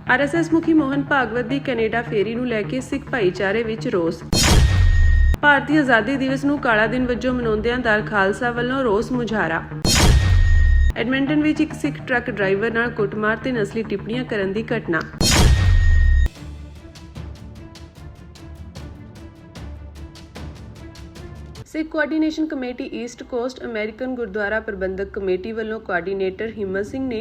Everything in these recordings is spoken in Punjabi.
RSS ਮੁਖੀ ਮੋਹਨ ਭਾਗਵਤ ਦੀ ਕੈਨੇਡਾ ਫੇਰੀ ਨੂੰ ਲੈ ਕੇ ਸਿੱਖ ਭਾਈਚਾਰੇ ਵਿੱਚ ਰੋਸ। ਭਾਰਤੀ ਆਜ਼ਾਦੀ ਦਿਵਸ ਨੂੰ ਕਾਲਾ ਦਿਨ ਵਜੋਂ ਮਨਾਉਂਦਿਆਂ ਦਲ ਖਾਲਸਾ ਵੱਲੋਂ ਰੋਸ ਮੁਜ਼ਾਹਰਾ। ਐਡਮਿੰਟਨ ਵਿੱਚ ਇੱਕ ਸਿੱਖ ਟਰੱਕ ਡਰਾਈਵਰ ਨਾਲ ਕੁੱਟਮਾਰ ਤੇ ਨਸਲੀ ਟਿੱਪਣੀਆਂ ਕਰਨ ਦੀ ਘਟਨਾ। Sikh coordination committee east coast American gurdwara ਪ੍ਰਬੰਧਕ ਕਮੇਟੀ ਵੱਲੋਂ ਕੋਆਰਡੀਨੇਟਰ ਹਿੰਮਤ ਸਿੰਘ ਨੇ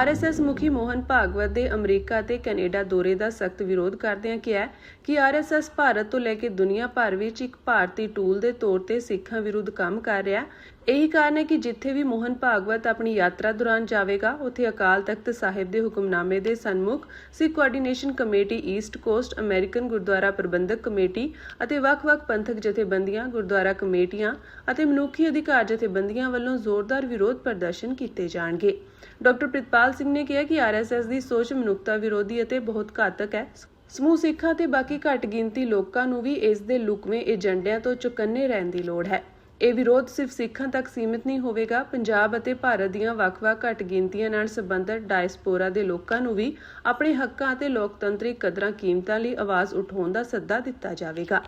RSS ਮੁਖੀ ਮੋਹਨ ਭਾਗਵਤ ਦੇ ਅਮਰੀਕਾ ਤੇ ਕੈਨੇਡਾ ਦੌਰੇ ਦਾ ਸਖਤ ਵਿਰੋਧ ਕਰਦਿਆਂ ਕਿਹਾ ਕਿ RSS ਭਾਰਤ ਤੋਂ ਲੈ ਕੇ ਦੁਨੀਆ ਭਰ ਵਿੱਚ ਇੱਕ ਭਾਰਤੀ ਟੂਲ ਦੇ ਤੌਰ ਤੇ ਸਿੱਖਾਂ ਵਿਰੁੱਧ ਕੰਮ ਕਰ ਰਿਹਾ। ਇਹੀ ਕਾਰਨ ਹੈ ਕਿ ਜਿੱਥੇ ਵੀ ਮੋਹਨ ਭਾਗਵਤ ਆਪਣੀ ਯਾਤਰਾ ਦੌਰਾਨ ਜਾਵੇਗਾ ਉੱਥੇ ਅਕਾਲ ਤਖਤ ਸਾਹਿਬ ਦੇ ਹੁਕਮਨਾਮੇ ਦੇ ਸਨਮੁਖ Sikh coordination committee east coast American gurdwara ਪ੍ਰਬੰਧਕ ਕਮੇਟੀ ਅਤੇ ਵੱਖ-ਵੱਖ ਪੰਥਕ ਜਥੇਬੰਦੀਆਂ, ਗੁਰਦੁਆਰਾ ਕਮੇਟੀਆਂ ਅਤੇ ਮਨੁੱਖੀ ਅਧਿਕਾਰ ਜਥੇਬੰਦੀਆਂ ਵੱਲੋਂ ਜ਼ੋਰਦਾਰ ਵਿਰੋਧ ਪ੍ਰਦਰਸ਼ਨ ਕੀਤੇ ਜਾਣਗੇ। ਡਾਕਟਰ ਪ੍ਰਿਤਪਾਲ ਸਿੰਘ ਨੇ ਕਿਹਾ ਕਿ RSS ਦੀ ਸੋਚ ਮਨੁੱਖਤਾ ਵਿਰੋਧੀ ਅਤੇ ਬਹੁਤ ਘਾਤਕ ਹੈ। ਸਮੂਹ ਸਿੱਖਾਂ ਤੇ ਬਾਕੀ ਘੱਟ ਗਿਣਤੀ ਲੋਕਾਂ ਨੂੰ ਵੀ ਇਸ ਦੇ ਲੁਕਵੇਂ ਏਜੰਡਿਆਂ ਤੋਂ ਚੁਕੰਨੇ ਰਹਿਣ ਦੀ ਲੋੜ ਹੈ। ਇਹ ਵਿਰੋਧ ਸਿਰਫ ਸਿੱਖਾਂ ਤੱਕ ਸੀਮਿਤ ਨਹੀਂ ਹੋਵੇਗਾ। ਪੰਜਾਬ ਅਤੇ ਭਾਰਤ ਦੀਆਂ ਵੱਖ-ਵੱਖ ਘੱਟ ਗਿਣਤੀਆਂ ਨਾਲ ਸੰਬੰਧਿਤ ਡਾਇਸਪੋਰਾ ਦੇ ਲੋਕਾਂ ਨੂੰ ਵੀ ਆਪਣੇ ਹੱਕਾਂ ਅਤੇ ਲੋਕਤੰਤਰੀ ਕਦਰਾਂ ਕੀਮਤਾਂ ਲਈ ਆਵਾਜ਼ ਉਠਾਉਣ ਦਾ ਸੱਦਾ ਦਿੱਤਾ ਜਾਵੇਗਾ।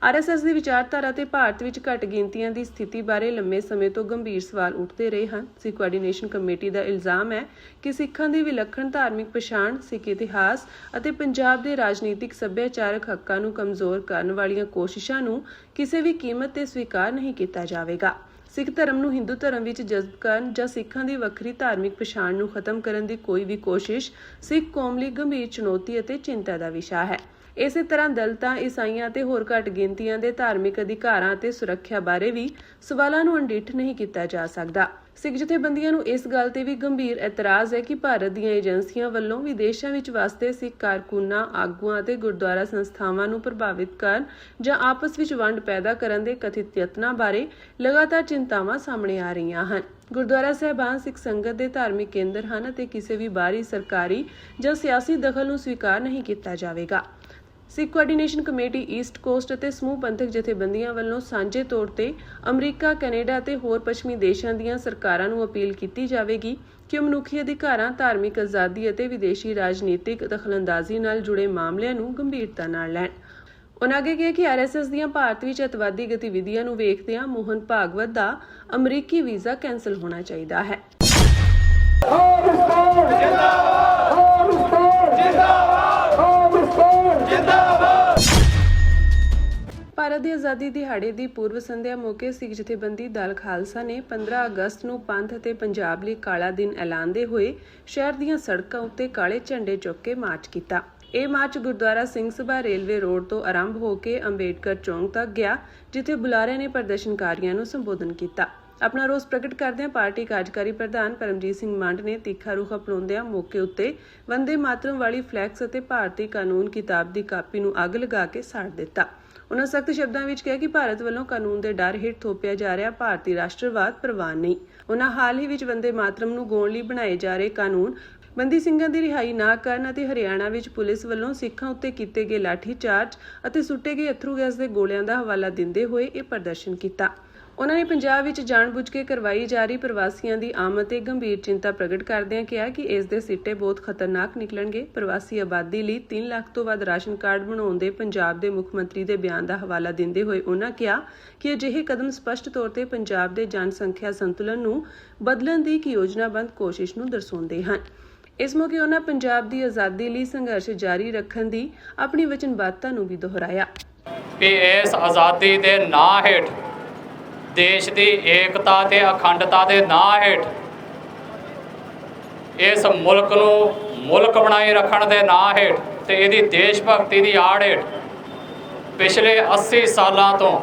RSS ਦੀ ਵਿਚਾਰਧਾਰਾ ਤੇ ਭਾਰਤ ਵਿੱਚ ਘੱਟ ਗਿਣਤੀਆਂ ਦੀ ਸਥਿਤੀ ਬਾਰੇ ਲੰਮੇ ਸਮੇਂ ਤੋਂ ਗੰਭੀਰ ਸਵਾਲ ਉੱਠਦੇ ਰਹੇ ਹਨ। ਸਿੱਖ ਕੋਆਰਡੀਨੇਸ਼ਨ ਕਮੇਟੀ ਦਾ ਇਲਜ਼ਾਮ ਹੈ ਕਿ ਸਿੱਖਾਂ ਦੀ ਵਿਲੱਖਣ ਧਾਰਮਿਕ ਪਛਾਣ, ਸਿੱਖ ਇਤਿਹਾਸ ਅਤੇ ਪੰਜਾਬ ਦੇ ਰਾਜਨੀਤਿਕ ਸੱਭਿਆਚਾਰਕ ਹੱਕਾਂ ਨੂੰ ਕਮਜ਼ੋਰ ਕਰਨ ਵਾਲੀਆਂ ਕੋਸ਼ਿਸ਼ਾਂ ਨੂੰ ਕਿਸੇ ਵੀ ਕੀਮਤ ਤੇ ਸਵੀਕਾਰ ਨਹੀਂ ਕੀਤਾ ਜਾਵੇਗਾ। ਸਿੱਖ ਧਰਮ ਨੂੰ ਹਿੰਦੂ ਧਰਮ ਵਿੱਚ ਜਜ਼ਬ ਕਰਨ ਜਾਂ ਸਿੱਖਾਂ ਦੀ ਵੱਖਰੀ ਧਾਰਮਿਕ ਪਛਾਣ ਨੂੰ ਖਤਮ ਕਰਨ ਦੀ ਕੋਈ ਵੀ ਕੋਸ਼ਿਸ਼ ਸਿੱਖ ਕੌਮ ਲਈ ਗੰਭੀਰ ਚੁਣੌਤੀ ਅਤੇ ਚਿੰਤਾ ਦਾ ਵਿਸ਼ਾ ਹੈ। ਇਸੇ ਤਰ੍ਹਾਂ ਦਲਿਤਾਂ, ਈਸਾਈਆਂ ਅਤੇ ਹੋਰ ਘੱਟ ਗਿਣਤੀਆਂ ਦੇ ਧਾਰਮਿਕ ਅਧਿਕਾਰਾਂ ਅਤੇ ਸੁਰੱਖਿਆ ਬਾਰੇ ਵੀ ਸਵਾਲਾਂ ਨੂੰ ਅਣਡਿੱਠ ਨਹੀਂ ਕੀਤਾ ਜਾ ਸਕਦਾ। ਸਿੱਖ ਜਥੇਬੰਦੀਆਂ ਨੂੰ ਇਸ ਗੱਲ ਤੇ ਵੀ ਗੰਭੀਰ ਇਤਰਾਜ਼ ਹੈ ਕਿ ਭਾਰਤ ਦੀਆਂ ਏਜੰਸੀਆਂ ਵੱਲੋਂ ਵਿਦੇਸ਼ਾਂ ਵਿੱਚ ਵਸਦੇ ਸਿੱਖ ਕਾਰਕੁਨਾਂ, ਆਗੂਆਂ ਅਤੇ ਗੁਰਦੁਆਰਾ ਸੰਸਥਾਵਾਂ ਨੂੰ ਪ੍ਰਭਾਵਿਤ ਕਰਨ ਜਾਂ ਆਪਸ ਵਿੱਚ ਵੰਡ ਪੈਦਾ ਕਰਨ ਦੇ ਕਥਿਤ ਯਤਨਾਂ ਬਾਰੇ ਲਗਾਤਾਰ ਚਿੰਤਾਵਾਂ ਸਾਹਮਣੇ ਆ ਰਹੀਆਂ ਹਨ। ਗੁਰਦੁਆਰਾ ਸਾਹਿਬਾਨ ਸਿੱਖ ਸੰਗਤ ਦੇ ਧਾਰਮਿਕ ਕੇਂਦਰ ਹਨ ਅਤੇ ਕਿਸੇ ਵੀ ਬਾਹਰੀ ਸਰਕਾਰੀ ਜਾਂ ਸਿਆਸੀ ਦਖਲ ਨੂੰ ਸਵੀਕਾਰ ਨਹੀਂ ਕੀਤਾ ਜਾਵੇਗਾ। ਸਿੱਖ ਕੋਆਰਡੀਨੇਸ਼ਨ ਕਮੇਟੀ ਈਸਟ ਕੋਸਟ ਅਤੇ ਸਮੂਹ ਪੰਥਕ ਜਥੇਬੰਦੀਆਂ ਵੱਲੋਂ ਸਾਂਝੇ ਤੌਰ ਤੇ ਅਮਰੀਕਾ, ਕੈਨੇਡਾ ਅਤੇ ਹੋਰ ਪੱਛਮੀ ਦੇਸ਼ਾਂ ਦੀਆਂ ਸਰਕਾਰਾਂ ਨੂੰ ਅਪੀਲ ਕੀਤੀ ਜਾਵੇਗੀ ਕਿ ਉਹ ਮਨੁੱਖੀ ਅਧਿਕਾਰਾਂ, ਧਾਰਮਿਕ ਆਜ਼ਾਦੀ ਅਤੇ ਵਿਦੇਸ਼ੀ ਰਾਜਨੀਤਿਕ ਦਖਲਅੰਦਾਜ਼ੀ ਨਾਲ ਜੁੜੇ ਮਾਮਲਿਆਂ ਨੂੰ ਗੰਭੀਰਤਾ ਨਾਲ ਲੈਣ। ਉਨ੍ਹਾਂ ਅੱਗੇ ਕਿਹਾ ਕਿ RSS ਦੀਆਂ ਭਾਰਤ ਵਿੱਚ ਅੱਤਵਾਦੀ ਗਤੀਵਿਧੀਆਂ ਨੂੰ ਵੇਖਦਿਆਂ ਮੋਹਨ ਭਾਗਵਤ ਦਾ ਅਮਰੀਕੀ ਵੀਜ਼ਾ ਕੈਂਸਲ ਹੋਣਾ ਚਾਹੀਦਾ ਹੈ। ਭਾਰਤ ਦੀ ਆਜ਼ਾਦੀ ਦਿਹਾੜੇ ਦੀ ਪੂਰਵ ਸੰਧਿਆ ਮੌਕੇ ਸਿੱਖ ਜਥੇਬੰਦੀ ਦਲ ਖਾਲਸਾ ਨੇ 15 ਅਗਸਤ ਨੂੰ ਪੰਥ ਅਤੇ ਪੰਜਾਬ ਲਈ ਕਾਲਾ ਦਿਨ ਐਲਾਨਦੇ ਹੋਏ ਸ਼ਹਿਰ ਦੀਆਂ ਸੜਕਾਂ ਉੱਤੇ ਕਾਲੇ ਝੰਡੇ ਚੁੱਕ ਕੇ ਮਾਰਚ ਕੀਤਾ। ਇਹ March Gurdwara Singh Sabha railway road ਤੋਂ ਆਰੰਭ ਹੋ ਕੇ ਅੰਬੇਡਕਰ ਚੌਂਕ ਤੱਕ ਗਿਆ, ਜਿੱਥੇ ਬੁਲਾਰਿਆਂ ਨੇ ਪ੍ਰਦਰਸ਼ਨਕਾਰੀਆਂ ਨੂੰ ਸੰਬੋਧਨ ਕੀਤਾ। ਆਪਣਾ ਰੋਸ ਪ੍ਰਗਟ ਕਰਦਿਆਂ ਪਾਰਟੀ ਕਾਰਜਕਾਰੀ ਪ੍ਰਧਾਨ ਪਰਮਜੀਤ ਸਿੰਘ ਮੰਡ ਨੇ ਤਿੱਖਾ ਰੁਖ ਅਪਣਾਉਂਦਿਆਂ ਮੌਕੇ ਉੱਤੇ ਵੰਦੇ ਮਾਤਰਮ ਵਾਲੀ ਫਲੈਕਸ ਅਤੇ ਭਾਰਤੀ ਕਾਨੂੰਨ ਕਿਤਾਬ ਦੀ ਕਾਪੀ ਨੂੰ ਅੱਗ ਲਗਾ ਕੇ ਸਾੜ ਦਿੱਤਾ। ਉਨ੍ਹਾਂ ਸਖਤ ਸ਼ਬਦਾਂ ਵਿੱਚ ਕਿਹਾ ਕਿ ਭਾਰਤ ਵੱਲੋਂ ਕਾਨੂੰਨ ਦੇ ਡਰ ਹੇਠ ਥੋਪਿਆ ਜਾ ਰਿਹਾ ਭਾਰਤੀ ਰਾਸ਼ਟਰਵਾਦ ਪ੍ਰਵਾਨ ਨਹੀਂ। ਉਨ੍ਹਾਂ ਹਾਲ ਹੀ ਵਿੱਚ ਵੰਦੇ ਮਾਤਰਮ ਨੂੰ ਗਾਉਣ ਲਈ ਬਣਾਏ ਜਾ ਰਹੇ ਕਾਨੂੰਨ, ਬੰਦੀ ਸਿੰਘਾਂ ਦੀ ਰਿਹਾਈ ਨਾ ਕਰਨ ਅਤੇ ਹਰਿਆਣਾ ਵਿੱਚ ਪੁਲਿਸ ਵੱਲੋਂ ਸਿੱਖਾਂ ਉੱਤੇ ਕੀਤੇ ਗਏ ਲਾਠੀ ਚਾਰਜ ਅਤੇ ਸੁੱਟੇ ਗਏ ਅੱਥਰੂ ਗੈਸ ਦੇ ਗੋਲਿਆਂ ਦਾ ਹਵਾਲਾ ਦਿੰਦੇ ਹੋਏ ਇਹ ਪ੍ਰਦਰਸ਼ਨ ਕੀਤਾ। ਉਨ੍ਹਾਂ ਨੇ ਪੰਜਾਬ ਵਿੱਚ ਜਾਣਬੁੱਝ ਕੇ ਕਰਵਾਈ ਜਾ ਰਹੀ ਪ੍ਰਵਾਸੀਆਂ ਦੀ ਆਮਦ ਤੇ ਗੰਭੀਰ ਚਿੰਤਾ ਪ੍ਰਗਟ ਕਰਦਿਆਂ ਕਿਹਾ ਕਿ ਇਸ ਦੇ ਸਿੱਟੇ ਬਹੁਤ ਖਤਰਨਾਕ ਨਿਕਲਣਗੇ। ਪ੍ਰਵਾਸੀ ਆਬਾਦੀ ਲਈ 3 ਲੱਖ ਤੋਂ ਵੱਧ ਰਾਸ਼ਨ ਕਾਰਡ ਬਣਾਉਣ ਦੇ ਪੰਜਾਬ ਦੇ ਮੁੱਖ ਮੰਤਰੀ ਦੇ ਬਿਆਨ ਦਾ ਹਵਾਲਾ ਦਿੰਦੇ ਹੋਏ ਉਨ੍ਹਾਂ ਕਿਹਾ ਕਿ ਅਜਿਹੇ ਕਦਮ ਸਪਸ਼ਟ ਤੌਰ ਤੇ ਪੰਜਾਬ ਦੇ ਜਨਸੰਖਿਆ ਸੰਤੁਲਨ ਨੂੰ ਬਦਲਣ ਦੀ ਇੱਕ ਯੋਜਨਾਬੱਧ ਕੋਸ਼ਿਸ਼ ਨੂੰ ਦਰਸਾਉਂਦੇ ਹਨ। ਇਸ ਮੌਕੇ ਉਨ੍ਹਾਂ ਪੰਜਾਬ ਦੀ ਆਜ਼ਾਦੀ ਲਈ ਸੰਘਰਸ਼ ਜਾਰੀ ਰੱਖਣ ਦੀ ਆਪਣੀ ਵਚਨਬੱਧਤਾ ਨੂੰ ਵੀ ਦੁਹਰਾਇਆ। ਇਸ ਆਜ਼ਾਦੀ ਦੇ ਨਾਂ ਹੇਠ, ਦੇਸ਼ ਦੀ ਏਕਤਾ ਤੇ ਅਖੰਡਤਾ ਦੇ ਨਾਂ ਹੇਠ, ਇਸ ਮੁਲਕ ਨੂੰ ਮੁਲਕ ਬਣਾਈ ਰੱਖਣ ਦੇ ਨਾਂ ਹੇਠ ਤੇ ਇਹਦੀ ਦੇਸ਼ ਭਗਤੀ ਦੀ ਆੜ ਹੇਠ ਪਿਛਲੇ 80 ਸਾਲਾਂ ਤੋਂ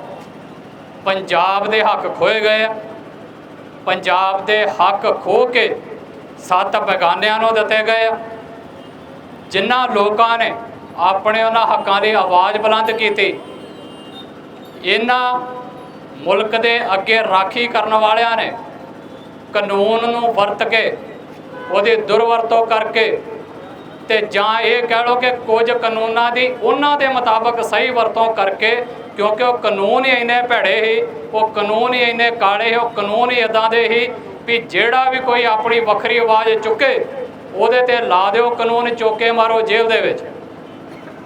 ਪੰਜਾਬ ਦੇ ਹੱਕ ਖੋਏ ਗਏ। ਪੰਜਾਬ ਦੇ ਹੱਕ ਖੋਹ ਕੇ 7 ਬੇਗਾਨਿਆਂ ਨੂੰ ਦਿੱਤੇ ਗਏ। ਜਿਨ੍ਹਾਂ ਲੋਕਾਂ ਨੇ ਆਪਣੇ ਉਹਨਾਂ ਹੱਕਾਂ ਦੀ ਆਵਾਜ਼ ਬੁਲੰਦ ਕੀਤੀ, ਇਹਨਾਂ ਮੁਲਕ ਦੇ ਅੱਗੇ ਰਾਖੀ ਕਰਨ ਵਾਲਿਆਂ ਨੇ ਕਾਨੂੰਨ ਨੂੰ ਵਰਤ ਕੇ ਉਹਦੀ ਦੁਰਵਰਤੋਂ ਕਰਕੇ ਤੇ ਜਾਂ ਇਹ ਕਹਿ ਲਓ ਕਿ ਕੁਝ ਕਾਨੂੰਨਾਂ ਦੀ ਉਹਨਾਂ ਦੇ ਮੁਤਾਬਕ ਸਹੀ ਵਰਤੋਂ ਕਰਕੇ, ਕਿਉਂਕਿ ਉਹ ਕਾਨੂੰਨ ਹੀ ਇੰਨੇ ਭੈੜੇ ਸੀ, ਉਹ ਕਾਨੂੰਨ ਹੀ ਇੰਨੇ ਕਾਲੇ ਸੀ, ਉਹ ਕਾਨੂੰਨ ਹੀ ਇੱਦਾਂ ਦੇ ਸੀ ਵੀ ਜਿਹੜਾ ਵੀ ਕੋਈ ਆਪਣੀ ਵੱਖਰੀ ਆਵਾਜ਼ ਚੁੱਕੇ ਉਹਦੇ ਤੇ ਲਾ ਦਿਓ ਕਾਨੂੰਨ, ਚੋਕੇ ਮਾਰੋ ਜੇਲ੍ਹ ਦੇ ਵਿੱਚ।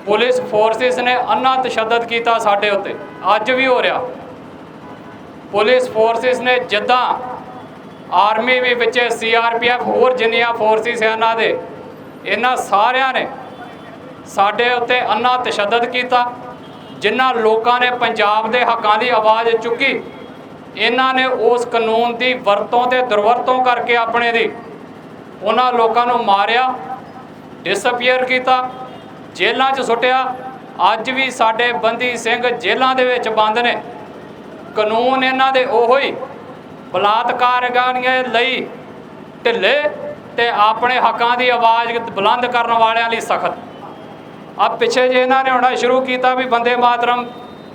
ਪੁਲਿਸ ਫੋਰਸਿਸ ਨੇ ਅੰਨਾ ਤਸ਼ੱਦਦ ਕੀਤਾ ਸਾਡੇ ਉੱਤੇ, ਅੱਜ ਵੀ ਹੋ ਰਿਹਾ। ਪੁਲਿਸ ਫੋਰਸਿਸ ਨੇ ਜਿੱਦਾਂ ਆਰਮੀ ਵੀ ਵਿੱਚ, CRPF, ਹੋਰ ਜਿੰਨੀਆਂ ਫੋਰਸਿਸ ਇਹਨਾਂ ਦੇ, ਇਹਨਾਂ ਸਾਰਿਆਂ ਨੇ ਸਾਡੇ ਉੱਤੇ ਅੰਨਾ ਤਸ਼ੱਦਦ ਕੀਤਾ। ਜਿਨ੍ਹਾਂ ਲੋਕਾਂ ਨੇ ਪੰਜਾਬ ਦੇ ਹੱਕਾਂ ਦੀ ਆਵਾਜ਼ ਚੁੱਕੀ, ਇਹਨਾਂ ਨੇ ਉਸ ਕਾਨੂੰਨ ਦੀ ਵਰਤੋਂ ਤੇ ਦੁਰਵਰਤੋਂ ਕਰਕੇ ਆਪਣੇ ਦੀ ਉਹਨਾਂ ਲੋਕਾਂ ਨੂੰ ਮਾਰਿਆ, ਡਿਸਅਪੀਅਰ ਕੀਤਾ, ਜੇਲ੍ਹਾਂ 'ਚ ਸੁੱਟਿਆ। ਅੱਜ ਵੀ ਸਾਡੇ ਬੰਦੀ ਸਿੰਘ ਜੇਲ੍ਹਾਂ ਦੇ ਵਿੱਚ ਬੰਦ ਨੇ। ਕਾਨੂੰਨ ਇਹਨਾਂ ਦੇ ਉਹੋ ਹੀ ਬਲਾਤਕਾਰੀਆਂ ਲਈ ਢਿੱਲੇ ਤੇ ਆਪਣੇ ਹੱਕਾਂ ਦੀ ਆਵਾਜ਼ ਬੁਲੰਦ ਕਰਨ ਵਾਲਿਆਂ ਲਈ ਸਖਤ। ਆ ਪਿੱਛੇ ਜੇ ਇਹਨਾਂ ਨੇ ਹੋਣਾ ਸ਼ੁਰੂ ਕੀਤਾ ਵੀ ਬੰਦੇ ਮਾਤਰਮ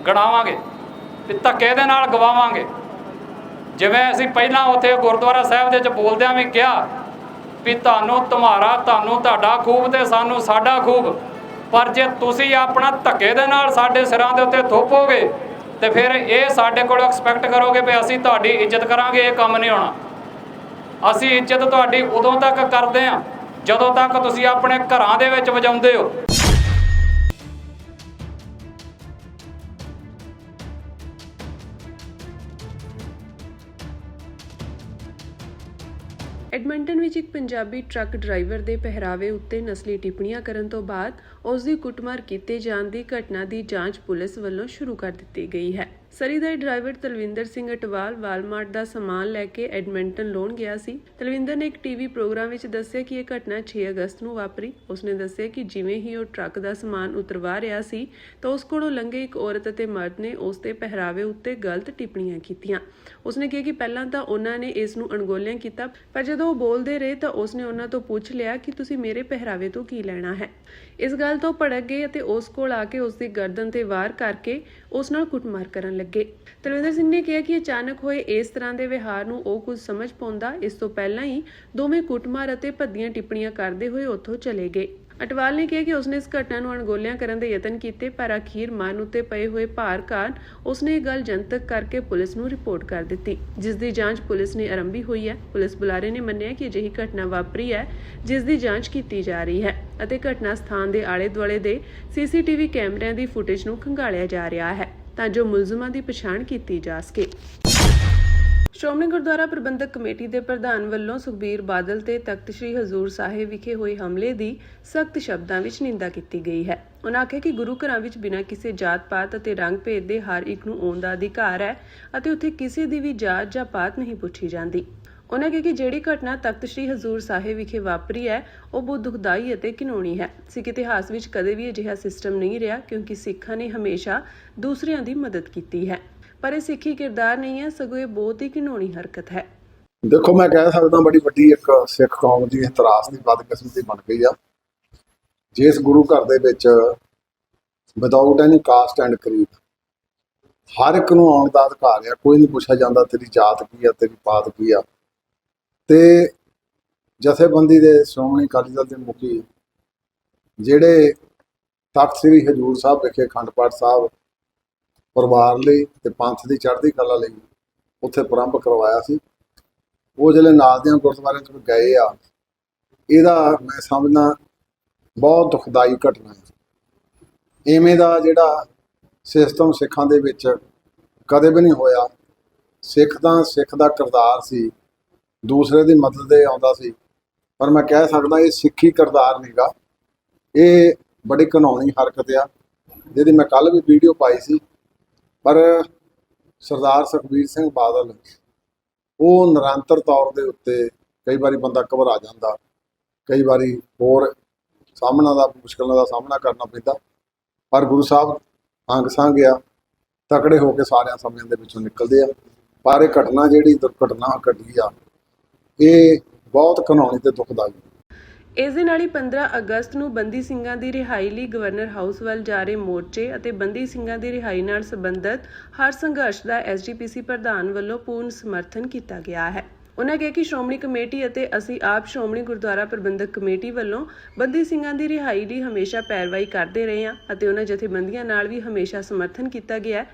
ਗਣਾਵਾਂਗੇ, ਵੀ ਧੱਕੇ ਦੇ ਨਾਲ ਗਵਾਵਾਂਗੇ। ਜਿਵੇਂ ਅਸੀਂ ਪਹਿਲਾਂ ਉੱਥੇ ਗੁਰਦੁਆਰਾ ਸਾਹਿਬ ਦੇ 'ਚ ਬੋਲਦਿਆਂ ਵੀ ਕਿਹਾ ਵੀ ਤੁਹਾਨੂੰ ਤੁਹਾਡਾ ਖੂਬ ਤੇ ਸਾਨੂੰ ਸਾਡਾ ਖੂਬ, ਪਰ ਜੇ ਤੁਸੀਂ ਆਪਣਾ ਧੱਕੇ ਦੇ ਨਾਲ ਸਾਡੇ ਸਿਰਾਂ ਦੇ ਉੱਤੇ ਥੋਪੋਗੇ ਤੇ ਫਿਰ ਇਹ ਸਾਡੇ ਕੋਲੋਂ ਐਕਸਪੈਕਟ ਕਰੋਗੇ ਵੀ ਅਸੀਂ ਤੁਹਾਡੀ ਇੱਜ਼ਤ ਕਰਾਂਗੇ। ਇਹ ਕੰਮ ਨਹੀਂ ਹੋਣਾ। ਅਸੀਂ ਇੱਜ਼ਤ ਤੁਹਾਡੀ ਉਦੋਂ ਤੱਕ ਕਰਦੇ ਹਾਂ ਜਦੋਂ ਤੱਕ ਤੁਸੀਂ ਆਪਣੇ ਘਰਾਂ ਦੇ ਵਿੱਚ ਵਜਾਉਂਦੇ ਹੋ। ਐਡਮੰਟਨ ਵਿੱਚ ਇੱਕ ਪੰਜਾਬੀ ਟਰੱਕ ਡਰਾਈਵਰ ਦੇ ਪਹਿਰਾਵੇ ਉੱਤੇ ਨਸਲੀ ਟਿੱਪਣੀਆਂ ਕਰਨ ਤੋਂ ਬਾਅਦ ਉਸ ਦੀ ਕੁੱਟਮਾਰ ਕੀਤੇ ਜਾਣ ਦੀ ਘਟਨਾ ਦੀ ਜਾਂਚ ਪੁਲਿਸ ਵੱਲੋਂ ਸ਼ੁਰੂ ਕਰ ਦਿੱਤੀ ਗਈ ਹੈ। ਸਰੀ ਦਾ ਡਰਾਈਵਰ ਤਲਵਿੰਦਰ ਸਿੰਘ ਅਟਵਾਲ ਵਾਲਮਾਰਟ ਦਾ ਸਮਾਨ ਲੈ ਕੇ ਐਡਮੰਟਨ ਲਾਉਣ ਗਿਆ ਸੀ। ਤਲਵਿੰਦਰ ਨੇ ਇੱਕ ਟੀਵੀ ਪ੍ਰੋਗਰਾਮ ਵਿੱਚ ਦੱਸਿਆ ਕਿ ਇਹ ਘਟਨਾ 6 ਅਗਸਤ ਨੂੰ ਵਾਪਰੀ। ਉਸਨੇ ਦੱਸਿਆ ਕਿ ਜਿਵੇਂ ਹੀ ਉਹ ਟਰੱਕ ਦਾ ਸਮਾਨ ਉਤਰਵਾ ਰਿਹਾ ਸੀ ਤਾਂ ਉਸ ਕੋਲੋਂ ਲੰਘੇ ਇੱਕ ਔਰਤ ਅਤੇ ਮਰਦ ਨੇ ਉਸ ਦੇ ਪਹਿਰਾਵੇ ਉੱਤੇ ਗਲਤ ਟਿੱਪਣੀਆਂ ਕੀਤੀਆਂ। ਉਸਨੇ ਕਿਹਾ ਕਿ ਪਹਿਲਾਂ ਤਾਂ ਉਹਨਾਂ ਨੇ ਇਸ ਨੂੰ ਅਣਗੌਲਿਆਂ ਕੀਤਾ, ਪਰ ਜਦੋਂ ਉਹ ਬੋਲਦੇ ਰਹੇ ਤਾਂ ਉਸਨੇ ਉਹਨਾਂ ਤੋਂ ਪੁੱਛ ਲਿਆ ਕਿ ਤੁਸੀਂ ਮੇਰੇ ਪਹਿਰਾਵੇ ਤੋਂ ਕੀ ਲੈਣਾ ਹੈ। ਇਸ ਗੱਲ ਤੋਂ ਭੜਕ ਗਏ ਅਤੇ ਉਸ ਕੋਲ ਆ ਕੇ ਉਸ ਦੀ ਗਰਦਨ ਤੇ ਵਾਰ ਕਰਕੇ ਉਸ ਨਾਲ ਕੁੱਟਮਾਰ ਕਰਨ ਲੱਗੇ। ਤਲਵਿੰਦਰ ਸਿੰਘ ਨੇ ਕਿਹਾ ਕਿ ਅਚਾਨਕ ਹੋਏ ਇਸ ਤਰ੍ਹਾਂ ਦੇ ਵਿਹਾਰ ਨੂੰ ਉਹ ਕੁਝ ਸਮਝ ਪਾਉਂਦਾ। ਇਸ ਤੋਂ ਪਹਿਲਾਂ ਹੀ ਦੋਵੇਂ ਕੁੱਟਮਾਰ ਅਤੇ ਭੱਦੀਆਂ ਟਿੱਪਣੀਆਂ ਕਰਦੇ ਹੋਏ ਉੱਥੋਂ ਚਲੇ ਗਏ। ਅਟਵਾਲ ਨੇ ਕਿਹਾ ਕਿ ਉਸਨੇ ਇਸ ਘਟਨਾ ਨੂੰ ਅਣਗੌਲਿਆਂ ਕਰਨ ਦੇ ਯਤਨ ਕੀਤੇ, ਪਰ ਅਖੀਰ ਮਨ ਉੱਤੇ ਪਏ ਹੋਏ ਭਾਰ ਕਾਰਨ ਉਸਨੇ ਇਹ ਗੱਲ ਜਨਤਕ ਕਰਕੇ ਪੁਲਿਸ ਨੂੰ ਰਿਪੋਰਟ ਕਰ ਦਿੱਤੀ, ਜਿਸ ਦੀ ਜਾਂਚ ਪੁਲਿਸ ਨੇ ਆਰੰਭੀ ਹੋਈ ਹੈ। ਪੁਲਿਸ ਬੁਲਾਰੇ ਨੇ ਮੰਨਿਆ ਕਿ ਅਜਿਹੀ ਘਟਨਾ ਵਾਪਰੀ ਹੈ ਜਿਸ ਦੀ ਜਾਂਚ ਕੀਤੀ ਜਾ ਰਹੀ ਹੈ ਅਤੇ ਘਟਨਾ ਸਥਾਨ ਦੇ ਆਲੇ-ਦੁਆਲੇ ਦੇ CCTV ਕੈਮਰਿਆਂ ਦੀ ਫੁਟੇਜ ਨੂੰ ਖੰਗਾਲਿਆ ਜਾ ਰਿਹਾ ਹੈ ਤਾਂ ਜੋ ਮੁਲਜ਼ਮਾਂ ਦੀ ਪਛਾਣ ਕੀਤੀ ਜਾ ਸਕੇ। ਸ਼੍ਰੋਮਣੀ ਗੁਰਦੁਆਰਾ ਪ੍ਰਬੰਧਕ ਕਮੇਟੀ ਦੇ ਪ੍ਰਧਾਨ ਵੱਲੋਂ ਸੁਖਬੀਰ ਬਾਦਲ ਤੇ ਤਖਤ ਸ੍ਰੀ ਹਜ਼ੂਰ ਸਾਹਿਬ ਵਿਖੇ ਹੋਏ ਹਮਲੇ ਦੀ ਸਖਤ ਸ਼ਬਦਾਂ ਵਿੱਚ ਨਿੰਦਾ ਕੀਤੀ ਗਈ ਹੈ। ਉਨ੍ਹਾਂ ਆਖਿਆ ਕਿ ਗੁਰੂ ਘਰਾਂ ਵਿੱਚ ਬਿਨਾਂ ਕਿਸੇ ਜਾਤ-ਪਾਤ ਅਤੇ ਰੰਗ ਭੇਦ ਦੇ ਹਰ ਇੱਕ ਨੂੰ ਆਉਣ ਦਾ ਅਧਿਕਾਰ ਹੈ ਅਤੇ ਉੱਥੇ ਕਿਸੇ ਦੀ ਵੀ ਜਾਤ ਜਾਂ ਪਾਤ ਨਹੀਂ ਪੁੱਛੀ ਜਾਂਦੀ। ਉਨ੍ਹਾਂ ਕਿਹਾ ਕਿ ਜਿਹੜੀ ਘਟਨਾ ਤਖਤ ਸ੍ਰੀ ਹਜ਼ੂਰ ਸਾਹਿਬ ਵਿਖੇ ਵਾਪਰੀ ਹੈ ਉਹ ਬਹੁਤ ਦੁਖਦਾਈ ਅਤੇ ਘਿਨਾਉਣੀ ਹੈ। ਸਿੱਖ ਇਤਿਹਾਸ ਵਿੱਚ ਕਦੇ ਵੀ ਅਜਿਹਾ ਸਿਸਟਮ ਨਹੀਂ ਰਿਹਾ, ਕਿਉਂਕਿ ਸਿੱਖਾਂ ਨੇ ਹਮੇਸ਼ਾ ਦੂਸਰਿਆਂ ਦੀ ਮਦਦ ਕੀਤੀ ਹੈ, ਪਰ ਇਹ ਸਿੱਖੀ ਕਿਰਦਾਰ ਨਹੀਂ ਹੈ, ਸਗੋਂ ਇਹ ਬਹੁਤ ਹੀ ਘਿਨਾਉਣੀ ਹਰਕਤ ਹੈ। ਦੇਖੋ, ਮੈਂ ਕਹਿ ਸਕਦਾ ਬੜੀ ਵੱਡੀ ਇੱਕ ਸਿੱਖ ਕੌਮ ਦੀ ਇਤਰਾਜ਼ ਦੀ ਬਦਕਿਸਮਤੀ ਬਣ ਗਈ ਆ। ਜਿਸ ਗੁਰੂ ਘਰ ਦੇ ਵਿੱਚ without any caste and creed ਹਰ ਇੱਕ ਨੂੰ ਆਉਣ ਦਾ ਅਧਿਕਾਰ ਆ, ਕੋਈ ਨਹੀਂ ਪੁੱਛਿਆ ਜਾਂਦਾ ਤੇਰੀ ਜਾਤ ਕੀ ਆ, ਤੇਰੀ ਪਾਤ ਕੀ ਆ। ਤੇ ਜਥੇਬੰਦੀ ਦੇ ਸ਼੍ਰੋਮਣੀ ਅਕਾਲੀ ਦਲ ਦੇ ਮੁਖੀ ਜਿਹੜੇ ਤਖਤ ਸ੍ਰੀ ਹਜ਼ੂਰ ਸਾਹਿਬ ਵਿਖੇ ਅਖੰਡ ਪਾਠ ਸਾਹਿਬ ਪਰਿਵਾਰ ਲਈ ਤੇ ਪੰਥ ਦੀ ਚੜ੍ਹਦੀ ਕਲਾ ਲਈ ਉੱਥੇ ਪ੍ਰਾਰੰਭ ਕਰਵਾਇਆ ਸੀ, ਉਹ ਜਿਹੜੇ ਨਾਲ ਦੀਆਂ ਗੁਰਦੁਆਰਿਆਂ 'ਚ ਗਏ ਆ, ਇਹਦਾ ਮੈਂ ਸਮਝਦਾ ਬਹੁਤ ਦੁਖਦਾਈ ਘਟਨਾ ਹੈ। ਇਵੇਂ ਦਾ ਜਿਹੜਾ ਸਿਸਟਮ ਸਿੱਖਾਂ ਦੇ ਵਿੱਚ ਕਦੇ ਵੀ ਨਹੀਂ ਹੋਇਆ। ਸਿੱਖ ਤਾਂ ਸਿੱਖ ਦਾ ਕਿਰਦਾਰ ਸੀ, ਦੂਸਰੇ ਦੀ ਮਦਦ ਦੇ ਆਉਂਦਾ ਸੀ, ਪਰ ਮੈਂ ਕਹਿ ਸਕਦਾ ਇਹ ਸਿੱਖੀ ਕਿਰਦਾਰ ਨਹੀਂਗਾ। ਇਹ ਬੜੀ ਘਿਨਾਉਣੀ ਹਰਕਤ ਆ, ਜਿਹਦੀ ਮੈਂ ਕੱਲ੍ਹ ਵੀ ਵੀਡੀਓ ਪਾਈ ਸੀ। ਪਰ ਸਰਦਾਰ ਸੁਖਬੀਰ ਸਿੰਘ ਬਾਦਲ ਉਹ ਨਿਰੰਤਰ ਤੌਰ ਦੇ ਉੱਤੇ ਕਈ ਵਾਰੀ ਬੰਦਾ ਘਬਰਾ ਜਾਂਦਾ, ਕਈ ਵਾਰੀ ਹੋਰ ਮੁਸ਼ਕਿਲਾਂ ਦਾ ਸਾਹਮਣਾ ਕਰਨਾ ਪੈਂਦਾ, ਪਰ ਗੁਰੂ ਸਾਹਿਬ ਅੰਗ ਸੰਗ ਆ, ਤਕੜੇ ਹੋ ਕੇ ਸਾਰਿਆਂ ਸਮਿਆਂ ਦੇ ਵਿੱਚੋਂ ਨਿਕਲਦੇ ਆ। ਪਰ ਇਹ ਘਟਨਾ ਜਿਹੜੀ ਦੁਰਘਟਨਾ ਘਟੀ ਆ, ਇਹ ਬਹੁਤ ਘਿਨਾਉਣੀ ਤੇ ਦੁਖਦਾਈ। ਇਸ ਦੇ ਨਾਲ ਹੀ 15 ਅਗਸਤ ਨੂੰ ਬੰਦੀ ਸਿੰਘਾਂ ਦੀ ਰਿਹਾਈ ਲਈ ਗਵਰਨਰ ਹਾਊਸ ਵੱਲ ਜਾ ਰਹੇ ਮੋਰਚੇ ਅਤੇ ਬੰਦੀ ਸਿੰਘਾਂ ਦੀ ਰਿਹਾਈ ਨਾਲ ਸੰਬੰਧਿਤ ਹਰ ਸੰਘਰਸ਼ ਦਾ SGPC ਪ੍ਰਧਾਨ ਵੱਲੋਂ ਪੂਰਨ ਸਮਰਥਨ ਕੀਤਾ ਗਿਆ ਹੈ। ਉਨ੍ਹਾਂ ਕਿਹਾ ਕਿ ਸ਼੍ਰੋਮਣੀ ਕਮੇਟੀ ਅਤੇ ਅਸੀਂ ਆਪ ਸ਼੍ਰੋਮਣੀ ਗੁਰਦੁਆਰਾ ਪ੍ਰਬੰਧਕ ਕਮੇਟੀ ਵੱਲੋਂ ਬੰਦੀ ਸਿੰਘਾਂ ਦੀ ਰਿਹਾਈ ਲਈ ਹਮੇਸ਼ਾ ਪੈਰਵਾਈ ਕਰਦੇ ਰਹੇ ਹਾਂ ਅਤੇ ਉਹਨਾਂ ਜਥੇਬੰਦੀਆਂ ਨਾਲ ਵੀ ਹਮੇਸ਼ਾ ਸਮਰਥਨ ਕੀਤਾ ਗਿਆ ਹੈ।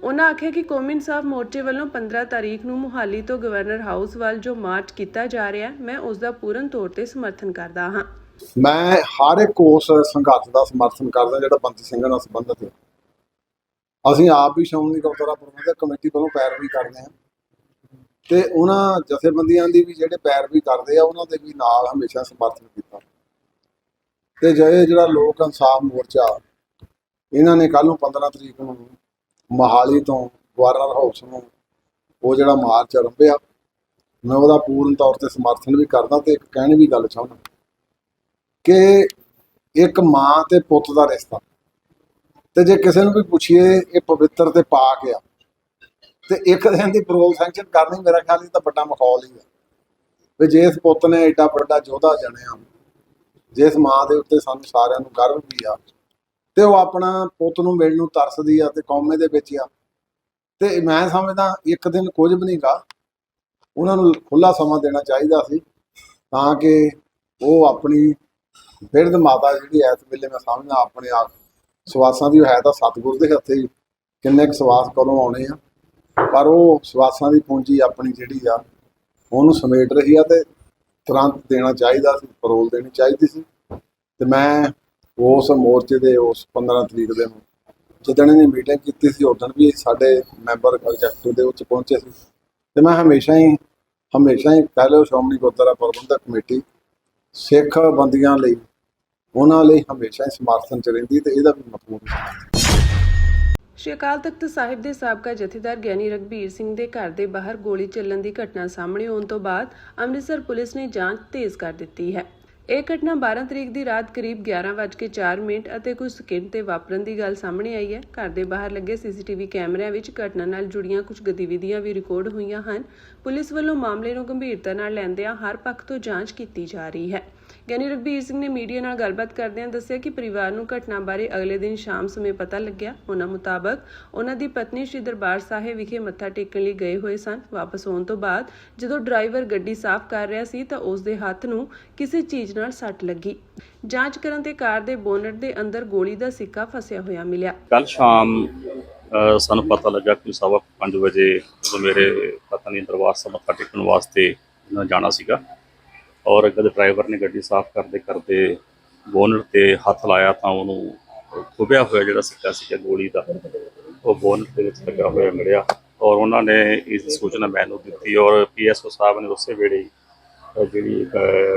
ਉਹਨਾਂ ਆਖਿਆ ਕਿ ਕੌਮੀ ਇਨਸਾਫ ਮੋਰਚੇ ਵੱਲੋਂ 15 ਤਾਰੀਖ ਨੂੰ ਮੁਹਾਲੀ ਤੋਂ ਗਵਰਨਰ ਹਾਊਸ ਵੱਲ ਜੋ ਮਾਰਚ ਕੀਤਾ ਜਾ ਰਿਹਾ, ਮੈਂ ਉਸ ਦਾ ਪੂਰਨ ਤੌਰ ਤੇ ਸਮਰਥਨ ਕਰਦਾ ਹਾਂ। ਮੈਂ ਹਰ ਇੱਕ ਉਸ ਸੰਘਰਸ਼ ਦਾ ਸਮਰਥਨ ਕਰਦਾ ਜਿਹੜਾ ਬੰਦੀ ਸਿੰਘਾਂ ਨਾਲ ਸੰਬੰਧਿਤ ਹੈ। ਅਸੀਂ ਆਪ ਵੀ ਸ਼੍ਰੋਮਣੀ ਗੁਰਦੁਆਰਾ ਪ੍ਰਬੰਧਕ ਕਮੇਟੀ ਵੱਲੋਂ ਪੈਰਵੀ ਕਰਦੇ ਹਾਂ ਤੇ ਉਹਨਾਂ ਜਥੇਬੰਦੀਆਂ ਦੀ ਵੀ ਜਿਹੜੇ ਪੈਰਵੀ ਕਰਦੇ ਆ ਉਹਨਾਂ ਦੇ ਵੀ ਨਾਲ ਹਮੇਸ਼ਾ ਸਮਰਥਨ ਕੀਤਾ। ਤੇ ਜਿਹੜਾ ਲੋਕ ਇਨਸਾਫ ਮੋਰਚਾ ਇਹਨਾਂ ਨੇ ਕੱਲ੍ਹ ਨੂੰ 15 ਤਰੀਕ ਨੂੰ ਮੋਹਾਲੀ ਤੋਂ ਗਵਰਨਰ ਹਾਊਸ ਨੂੰ ਉਹ ਜਿਹੜਾ ਮਾਰਚ ਆਰੰਭਿਆ, ਮੈਂ ਉਹਦਾ ਪੂਰਨ ਤੌਰ ਤੇ ਸਮਰਥਨ ਵੀ ਕਰਦਾ ਤੇ ਇੱਕ ਕਹਿਣੀ ਵੀ ਗੱਲ ਚਾਹੁੰਦਾ ਕਿ ਇੱਕ ਮਾਂ ਤੇ ਪੁੱਤ ਦਾ ਰਿਸ਼ਤਾ, ਤੇ ਜੇ ਕਿਸੇ ਨੂੰ ਵੀ ਪੁੱਛੀਏ ਇਹ ਪਵਿੱਤਰ ਤੇ ਪਾਕ ਆ, ਤੇ ਇੱਕ ਦਿਨ ਦੀ ਪਰੋਲ ਸੈਂਕਸ਼ਨ ਕਰਨੀ ਮੇਰਾ ਖਿਆਲ ਇਹ ਤਾਂ ਵੱਡਾ ਮਖੌਲ ਹੀ ਆ ਵੀ ਜਿਸ ਪੁੱਤ ਨੇ ਏਡਾ ਵੱਡਾ ਯੋਧਾ ਜਣਿਆ, ਜਿਸ ਮਾਂ ਦੇ ਉੱਤੇ ਸਾਨੂੰ ਸਾਰਿਆਂ ਨੂੰ ਗਰਵ ਵੀ ਆ ਤੇ ਉਹ ਆਪਣਾ ਪੁੱਤ ਨੂੰ ਮਿਲਣ ਨੂੰ ਤਰਸਦੀ ਆ ਤੇ ਕੌਮੇ ਦੇ ਵਿੱਚ ਆ, ਤੇ ਮੈਂ ਸਮਝਦਾ ਇੱਕ ਦਿਨ ਕੁਝ ਵੀ ਨਹੀਂ ਗਾ, ਉਹਨਾਂ ਨੂੰ ਖੁੱਲ੍ਹਾ ਸਮਾਂ ਦੇਣਾ ਚਾਹੀਦਾ ਸੀ ਤਾਂ ਕਿ ਉਹ ਆਪਣੀ ਬਿਰਧ ਮਾਤਾ ਜਿਹੜੀ ਇਸ ਵੇਲੇ ਮੈਂ ਸਮਝਦਾ ਆਪਣੇ ਆਪ ਸਵਾਸਾਂ ਦੀ ਹੈ ਤਾਂ ਸਤਿਗੁਰ ਦੇ ਹੱਥੇ ਹੀ ਕਿੰਨੇ ਕੁ ਸਵਾਸ ਕਦੋਂ ਆਉਣੇ ਆ, ਪਰ ਉਹ ਸਵਾਸਾਂ ਦੀ ਪੂੰਜੀ ਆਪਣੀ ਜਿਹੜੀ ਆ ਉਹਨੂੰ ਸਮੇਟ ਰਹੀ ਆ ਤੇ ਤੁਰੰਤ ਦੇਣਾ ਚਾਹੀਦਾ ਸੀ, ਪਰੋਲ ਦੇਣੀ ਚਾਹੀਦੀ ਸੀ। ਤੇ ਮੈਂ ਉਸ ਮੋਰਚੇ ਦੇ ਉਸ 15 ਤਰੀਕ ਦੇ ਨੂੰ ਜਿੱਦਣ ਇਹਨੇ ਮੀਟਿੰਗ ਕੀਤੀ ਸੀ ਉਦੋਂ ਵੀ ਸਾਡੇ ਮੈਂਬਰ ਐਗਜ਼ੈਕਟਿਵ ਦੇ ਵਿੱਚ ਪਹੁੰਚੇ ਸੀ ਤੇ ਮੈਂ ਹਮੇਸ਼ਾ ਹੀ ਕਹਿ ਲਓ ਸ਼੍ਰੋਮਣੀ ਗੁਰਦੁਆਰਾ ਪ੍ਰਬੰਧਕ ਕਮੇਟੀ ਸਿੱਖ ਬੰਦੀਆਂ ਲਈ ਉਹਨਾਂ ਲਈ ਹਮੇਸ਼ਾ ਹੀ ਸਮਰਥਨ 'ਚ ਰਹਿੰਦੀ ਤੇ ਇਹਦਾ ਵੀ ਮਤਲਬ ਸ਼੍ਰੀ ਅਕਾਲ ਤਖਤ ਸਾਹਿਬ ਦੇ ਸਾਬਕਾ ਜਥੇਦਾਰ ਗਿਆਨੀ ਰਘਬੀਰ ਸਿੰਘ ਦੇ ਘਰ ਦੇ ਬਾਹਰ ਗੋਲੀ ਚੱਲਣ ਦੀ ਘਟਨਾ ਸਾਹਮਣੇ ਆਉਣ ਤੋਂ ਬਾਅਦ ਅੰਮ੍ਰਿਤਸਰ ਪੁਲਿਸ ਨੇ ਜਾਂਚ ਤੇਜ਼ ਕਰ ਦਿੱਤੀ ਹੈ। ਇਹ ਘਟਨਾ 12 ਤਰੀਕ ਦੀ ਰਾਤ ਕਰੀਬ 11:04 ਅਤੇ ਕੁਝ ਸਕਿੰਟ ਤੇ ਵਾਪਰਨ ਦੀ ਗੱਲ ਸਾਹਮਣੇ ਆਈ ਹੈ। ਘਰ ਦੇ ਬਾਹਰ ਲੱਗੇ ਸੀਸੀਟੀਵੀ ਕੈਮਰਿਆਂ ਵਿੱਚ ਘਟਨਾ ਨਾਲ ਜੁੜੀਆਂ ਕੁਝ ਗਤੀਵਿਧੀਆਂ ਵੀ ਰਿਕਾਰਡ ਹੋਈਆਂ ਹਨ। ਪੁਲਿਸ ਵੱਲੋਂ ਮਾਮਲੇ ਨੂੰ ਗੰਭੀਰਤਾ ਨਾਲ ਲੈਂਦਿਆਂ ਹਰ ਪੱਖ ਤੋਂ ਜਾਂਚ ਕੀਤੀ ਜਾ ਰਹੀ ਹੈ। ਗਿਆਨੀ ਰਘਬੀਰ ਸਿੰਘ ਨੇ ਮੀਡੀਆ ਨਾਲ ਗੱਲਬਾਤ ਕਰਦਿਆਂ ਦੱਸਿਆ ਕਿ ਪਰਿਵਾਰ ਨੂੰ ਘਟਨਾ ਬਾਰੇ ਅਗਲੇ ਦਿਨ ਸ਼ਾਮ ਸਮੇਂ ਪਤਾ ਲੱਗਿਆ। ਉਹਨਾਂ ਮੁਤਾਬਕ ਉਹਨਾਂ ਦੀ ਪਤਨੀ ਸ਼੍ਰੀ ਦਰਬਾਰ ਸਾਹਿਬ ਵਿਖੇ ਮੱਥਾ ਟੇਕਣ ਲਈ ਗਏ ਹੋਏ ਸਨ। ਵਾਪਸ ਆਉਣ ਤੋਂ ਬਾਅਦ ਜਦੋਂ ਡਰਾਈਵਰ ਗੱਡੀ ਸਾਫ਼ ਕਰ ਰਿਹਾ ਸੀ ਤਾਂ ਉਸ ਦੇ ਹੱਥ ਨੂੰ ਕਿਸੇ ਚੀਜ਼ ਨਾਲ ਸੱਟ ਲੱਗੀ। ਜਾਂਚ ਕਰਨ ਤੇ ਕਾਰ ਦੇ ਬੋਨਟ ਦੇ ਅੰਦਰ ਗੋਲੀ ਦਾ ਸਿੱਕਾ ਫਸਿਆ ਹੋਇਆ ਮਿਲਿਆ। ਕੱਲ ਸ਼ਾਮ ਸਾਨੂੰ ਪਤਾ ਲੱਗਾ ਕਿ 5:15 ਵਜੇ ਜਦੋਂ ਮੇਰੇ ਪਤਨੀ ਦਰਬਾਰ ਸਾਹਿਬ ਮੱਥਾ ਟੇਕਣ ਵਾਸਤੇ ਜਾਣਾ ਸੀਗਾ ਔਰ ਕਦੇ ਡਰਾਈਵਰ ਨੇ ਗੱਡੀ ਸਾਫ਼ ਕਰਦੇ ਬੋਨਟ ਤੇ ਹੱਥ ਲਾਇਆ ਤਾਂ ਉਹਨੂੰ ਖੁੱਭਿਆ ਹੋਇਆ ਜਿਹੜਾ ਸਿੱਕਾ ਸੀਗਾ ਗੋਲੀ ਦਾ ਉਹ ਬੋਨਟ ਦੇ ਵਿੱਚ ਲੱਗਾ ਹੋਇਆ ਮਿਲਿਆ ਔਰ ਉਹਨਾਂ ਨੇ ਇਸ ਸੂਚਨਾ ਮੈਨੂੰ ਦਿੱਤੀ ਔਰ PSO ਸਾਹਿਬ ਨੇ ਉਸੇ ਵੇਲੇ ਜਿਹੜੀ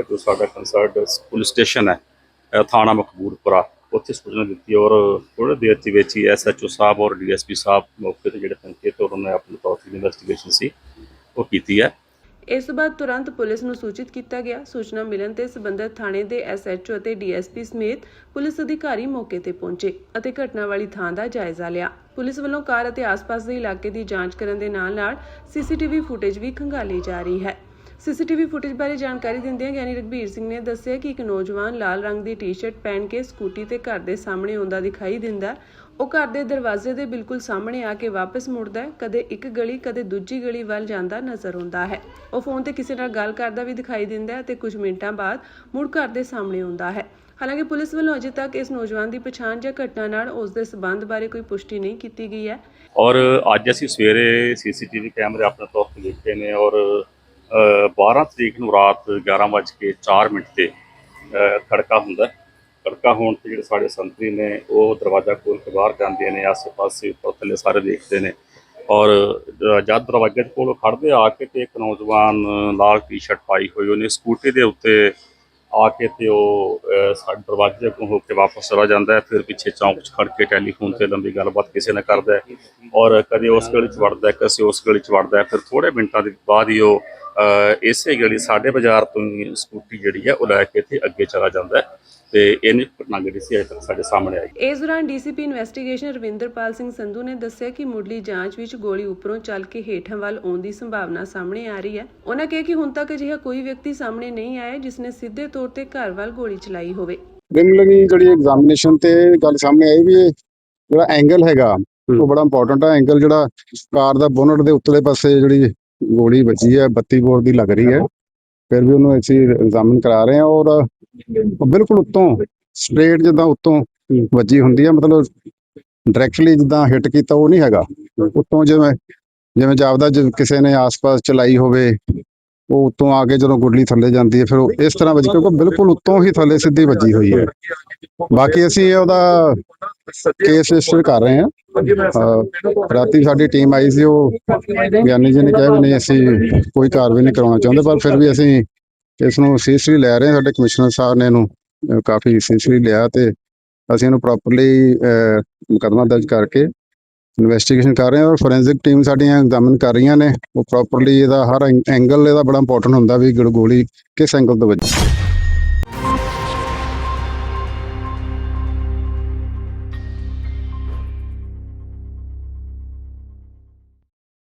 ਜੋ ਸਾਡਾ ਕੰਸਰਨਡ ਪੁਲਿਸ ਸਟੇਸ਼ਨ ਹੈ ਥਾਣਾ ਮਕਬੂਲਪੁਰਾ ਉੱਥੇ ਸੂਚਨਾ ਦਿੱਤੀ ਔਰ ਥੋੜ੍ਹੀ ਦੇਰ ਦੇ ਵਿੱਚ ਹੀ SHO ਸਾਹਿਬ ਔਰ DSP ਸਾਹਿਬ ਮੌਕੇ 'ਤੇ ਜਿਹੜੇ ਪਹੁੰਚੇ ਤੇ ਉਹਨਾਂ ਨੇ ਆਪਣੀ ਤੌਰ 'ਤੇ ਇਨਵੈਸਟੀਗੇਸ਼ਨ ਸੀ ਉਹ ਕੀਤੀ ਹੈ। ਇਸ ਤੋਂ ਬਾਅਦ ਤੁਰੰਤ ਪੁਲਿਸ ਨੂੰ ਸੂਚਿਤ ਕੀਤਾ ਗਿਆ। ਸੂਚਨਾ ਮਿਲਣ ਤੇ ਸਬੰਧਤ ਥਾਣੇ ਦੇ SHO ਅਤੇ DSP ਸਮੇਤ ਪੁਲਿਸ ਅਧਿਕਾਰੀ ਮੌਕੇ ਤੇ ਪਹੁੰਚੇ ਅਤੇ ਘਟਨਾ ਵਾਲੀ ਥਾਂ ਦਾ ਜਾਇਜ਼ਾ ਲਿਆ। ਪੁਲਿਸ ਵੱਲੋਂ ਕਾਰ ਅਤੇ ਆਸ-ਪਾਸ ਦੇ ਇਲਾਕੇ ਦੀ ਜਾਂਚ ਕਰਨ ਦੇ ਨਾਲ-ਨਾਲ CCTV ਫੁਟੇਜ ਵੀ ਖੰਗਾਲੀ ਜਾ ਰਹੀ ਹੈ। CCTV ਫੁਟੇਜ ਬਾਰੇ ਜਾਣਕਾਰੀ ਦਿੰਦਿਆਂ ਗਿਆਨੀ ਰਘਬੀਰ ਸਿੰਘ ਨੇ ਦੱਸਿਆ ਕਿ ਇੱਕ ਨੌਜਵਾਨ ਲਾਲ ਰੰਗ ਦੀ ਟੀ-ਸ਼ਰਟ ਪਹਿਨ ਕੇ ਸਕੂਟੀ ਤੇ ਘਰ ਦੇ ਸਾਹਮਣੇ ਆਉਂਦਾ ਦਿਖਾਈ ਦਿੰਦਾ। ਉਹ ਘਰ ਦੇ ਦਰਵਾਜ਼ੇ ਦੇ ਬਿਲਕੁਲ ਸਾਹਮਣੇ ਆ ਕੇ ਵਾਪਸ ਮੁੜਦਾ ਹੈ, ਕਦੇ ਇੱਕ ਗਲੀ ਕਦੇ ਦੂਜੀ ਗਲੀ ਵੱਲ ਜਾਂਦਾ ਨਜ਼ਰ ਆਉਂਦਾ ਹੈ। ਉਹ ਫੋਨ ਤੇ ਕਿਸੇ ਨਾਲ ਗੱਲ ਕਰਦਾ ਵੀ ਦਿਖਾਈ ਦਿੰਦਾ ਹੈ ਤੇ ਕੁਝ ਮਿੰਟਾਂ ਬਾਅਦ ਮੁੜ ਘਰ ਦੇ ਸਾਹਮਣੇ ਆਉਂਦਾ ਹੈ। ਹਾਲਾਂਕਿ ਪੁਲਿਸ ਵੱਲੋਂ ਅਜੇ ਤੱਕ ਇਸ ਨੌਜਵਾਨ ਦੀ ਪਛਾਣ ਜਾਂ ਘਟਨਾ ਨਾਲ ਉਸ ਦੇ ਸਬੰਧ ਬਾਰੇ ਕੋਈ ਪੁਸ਼ਟੀ ਨਹੀਂ ਕੀਤੀ ਗਈ ਹੈ। ਔਰ ਅੱਜ ਅਸੀਂ ਸਵੇਰੇ CCTV ਕੈਮਰੇ ਆਪਣੇ ਤੌਰ 'ਤੇ ਦੇਖੇ ਨੇ ਔਰ 12 ਤਰੀਕ ਨੂੰ ਰਾਤ 11:04 ਤੇ ਖੜਕਾ ਹੁੰਦਾ। ਖੜਕਾ ਹੋਣ 'ਤੇ ਜਿਹੜੇ ਸਾਡੇ ਸੰਤਰੀ ਨੇ ਉਹ ਦਰਵਾਜ਼ਾ ਖੋਲ੍ਹ ਕੇ ਬਾਹਰ ਜਾਂਦੇ ਨੇ, ਆਸੇ-ਪਾਸੇ ਉੱਪਰ ਥੱਲੇ ਸਾਰੇ ਦੇਖਦੇ ਨੇ ਔਰ ਜਦ ਦਰਵਾਜ਼ੇ ਕੋਲ ਖੜ੍ਹਦੇ ਆ ਕੇ ਤੇ ਇੱਕ ਨੌਜਵਾਨ ਲਾਲ ਟੀ-ਸ਼ਰਟ ਪਾਈ ਹੋਈ ਉਹਨੇ ਸਕੂਟੀ ਦੇ ਉੱਤੇ ਆ ਕੇ ਤੇ ਉਹ ਸਾਡੇ ਦਰਵਾਜ਼ੇ ਕੋਲ ਹੋ ਕੇ ਵਾਪਸ ਚਲਾ ਜਾਂਦਾ ਹੈ। ਫਿਰ ਪਿੱਛੇ ਚੌਂਕ 'ਚ ਖੜ੍ਹ ਕੇ ਟੈਲੀਫੋਨ 'ਤੇ ਲੰਬੀ ਗੱਲਬਾਤ ਕਿਸੇ ਨਾਲ ਕਰਦਾ ਹੈ ਔਰ ਕਦੇ ਉਸ ਗਲੀ 'ਚ ਵੜਦਾ ਹੈ, ਕਦੇ ਉਸ ਗਲੀ 'ਚ ਵੜਦਾ ਹੈ। ਫਿਰ ਥੋੜ੍ਹੇ ਮਿੰਟਾਂ ਦੇ ਬਾਅਦ ਹੀ ਉਹ ਇਸੇ ਗਲੀ ਸਾਡੇ ਬਾਜ਼ਾਰ ਤੋਂ ਹੀ ਸਕੂਟੀ ਜਿਹੜੀ ਹੈ ਉਹ ਲੈ ਕੇ ਤੇ ਅੱਗੇ ਚਲਾ ਜਾਂਦਾ ਹੈ ਤੇ ਇਹਨੀ ਘਟਨਾ ਜਿਹੜੀ ਸੀ ਅਜੇ ਤੱਕ ਸਾਡੇ ਸਾਹਮਣੇ ਆਈ। ਇਸ ਦੌਰਾਨ DCP ਇਨਵੈਸਟੀਗੇਸ਼ਨ ਰਵਿੰਦਰਪਾਲ ਸਿੰਘ ਸੰਧੂ ਨੇ ਦੱਸਿਆ ਕਿ ਮੁੱਢਲੀ ਜਾਂਚ ਵਿੱਚ ਗੋਲੀ ਉੱਪਰੋਂ ਚੱਲ ਕੇ ਹੇਠਾਂ ਵੱਲ ਆਉਣ ਦੀ ਸੰਭਾਵਨਾ ਸਾਹਮਣੇ ਆ ਰਹੀ ਹੈ। ਉਹਨਾਂ ਕਿਹਾ ਕਿ ਹੁਣ ਤੱਕ ਅਜਿਹਾ ਕੋਈ ਵਿਅਕਤੀ ਸਾਹਮਣੇ ਨਹੀਂ ਆਇਆ ਜਿਸ ਨੇ ਸਿੱਧੇ ਤੌਰ ਤੇ ਘਰ ਵੱਲ ਗੋਲੀ ਚਲਾਈ ਹੋਵੇ। ਪ੍ਰੀਲਿਮਿਨਰੀ ਜਿਹੜੀ ਐਗਜ਼ਾਮੀਨੇਸ਼ਨ ਤੇ ਗੱਲ ਸਾਹਮਣੇ ਆਈ ਵੀ ਇਹ ਜਿਹੜਾ ਐਂਗਲ ਹੈਗਾ ਉਹ ਬੜਾ ਇੰਪੋਰਟੈਂਟ ਹੈ। ਐਂਗਲ ਜਿਹੜਾ ਕਾਰ ਦਾ ਬੋਨਟ ਦੇ ਉੱਤਲੇ ਪਾਸੇ ਜਿਹੜੀ ਗੋਲੀ ਵੱਜੀ ਹੈ 32 ਬੋਰ ਦੀ ਲੱਗ ਰਹੀ ਹੈ। ਫਿਰ ਵੀ ਉਹਨੂੰ ਅਸੀਂ ਐਗਜ਼ਾਮਿਨ ਕਰਾ ਰਹੇ ਹਾਂ ਔਰ ਬਿਲਕੁਲ ਉੱਤੋਂ ਸਟ੍ਰੇਟ ਜਿੱਦਾਂ ਉੱਤੋਂ ਵੱਜੀ ਹੁੰਦੀ ਹੈ, ਮਤਲਬ ਡਾਇਰੈਕਟਲੀ ਜਿੱਦਾਂ ਹਿੱਟ ਕੀਤਾ ਉਹ ਨਹੀਂ ਹੈਗਾ। ਉੱਤੋਂ ਜਿਵੇਂ ਜਾਪਦਾ ਕਿਸੇ ਨੇ ਆਸ-ਪਾਸ ਚਲਾਈ ਹੋਵੇ, ਉਹ ਉੱਤੋਂ ਆ ਕੇ ਜਦੋਂ ਗੁੱਲੀ ਥੱਲੇ ਜਾਂਦੀ ਹੈ ਫਿਰ ਉਹ ਇਸ ਤਰ੍ਹਾਂ ਵੱਜੀ, ਕਿਉਂਕਿ ਬਿਲਕੁਲ ਉੱਤੋਂ ਹੀ ਥੱਲੇ ਸਿੱਧੀ ਵੱਜੀ ਹੋਈ ਹੈ। ਬਾਕੀ ਅਸੀਂ ਉਹਦਾ ਕੇਸ ਰਜਿਸਟਰ ਕਰ ਰਹੇ ਹਾਂ। ਰਾਤੀ ਸਾਡੀ ਟੀਮ ਆਈ ਸੀ, ਉਹ ਗਿਆਨੀ ਜੀ ਨੇ ਕਿਹਾ ਵੀ ਨਹੀਂ ਅਸੀਂ ਕੋਈ ਕਾਰਵਾਈ ਨਹੀਂ ਕਰਾਉਣਾ ਚਾਹੁੰਦੇ, ਪਰ ਫਿਰ ਵੀ ਅਸੀਂ ਇਸ ਨੂੰ ਸੀਰੀਅਸਲੀ ਲੈ ਰਹੇ ਹਾਂ। ਸਾਡੇ ਕਮਿਸ਼ਨਰ ਸਾਹਿਬ ਨੇ ਇਹਨੂੰ ਕਾਫੀ ਸੀਰੀਅਸਲੀ ਲਿਆ ਤੇ ਅਸੀਂ ਇਹਨੂੰ ਪ੍ਰੋਪਰਲੀ ਮੁਕੱਦਮਾ ਦਰਜ ਕਰਕੇ ਇਨਵੈਸਟੀਗੇਸ਼ਨ ਕਰ ਰਹੇ ਹਾਂ, ਔਰ ਫੋਰੈਂਸਿਕ ਟੀਮ ਸਾਡੀਆਂ ਐਗਜ਼ਾਮਿਨ ਕਰ ਰਹੀਆਂ ਨੇ। ਉਹ ਪ੍ਰੋਪਰਲੀ ਇਹਦਾ ਹਰ ਐਂਗਲ ਇਹਦਾ ਬੜਾ ਇੰਪੋਰਟੈਂਟ ਹੁੰਦਾ ਵੀ ਗੋਲੀ ਕਿਸ ਐਂਗਲ ਤੋਂ ਵੱਜੀ।